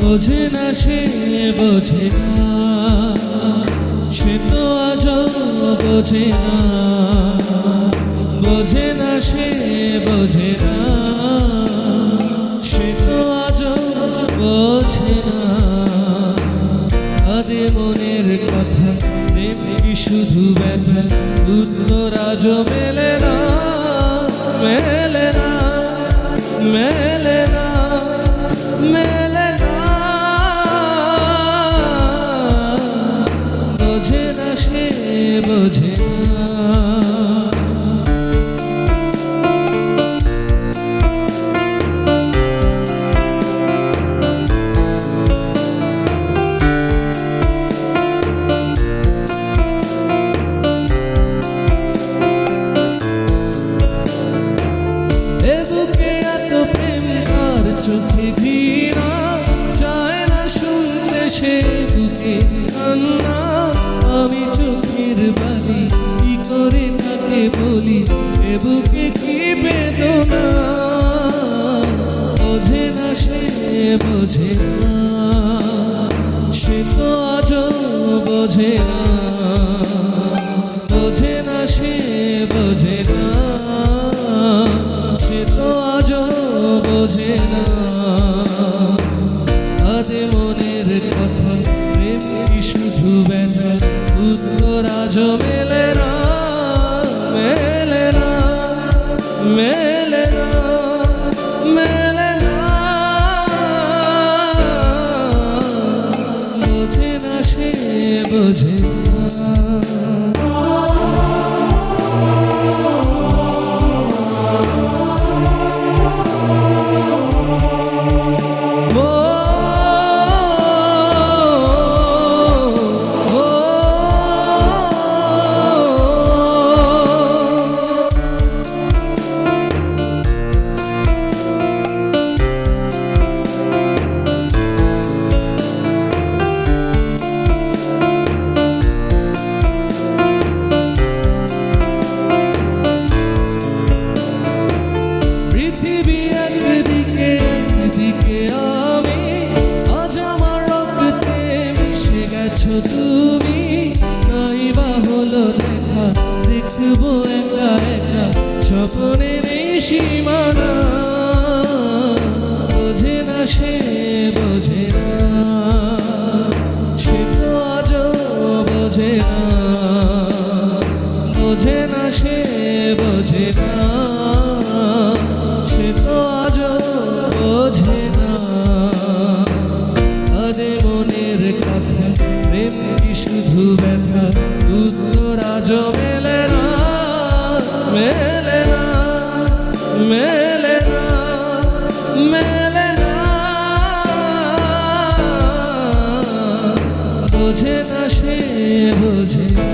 বোঝে না সে বোঝে না, সে তো আজও বোঝে না, বোঝে না সে বোঝে না, সে তো আজও বোঝে না। আদে মনের কথা প্রেম কি শুধু ব্যথা, উত্তর আজও মেলে না, মেলে না, মেলে না, মেলে না। বোঝে না সে বোঝে না। চোখে ঘৃণা চায় না শুনতে সে বুকে কান্না, আমি চোখের বালি কি করে তাকে বলি এ বুকে কি বেদনা। বোঝে না সে বোঝে না, সে তো আজও বোঝে না, বোঝে না সে বোঝে না, সে তো আজও বোঝে না। আদে মনের কথা প্রেম কি শুধু ব্যথা, উত্তর আজও মেলে না, মেলে না, মেলে না, মেলে না। বোঝে না সে বোঝে না। পৃথিবী একদিকে একদিকে আমি, আজ আমার রক্তে মিশে গেছো তুমি, নাই বা হলো দেখা, দেখবো একা একা স্বপ্নের এই সীমানা। বোঝে না সে বোঝে না, সে তো আজও বোঝে না, বোঝে না সে বোঝে না, সে তো আজও বোঝে না। আদে মনের কথা প্রেম কি শুধু ব্যথা, উত্তর আজও মেলে না, মেলে না, মেলে না, মেলে না। বোঝে না সে বোঝে না।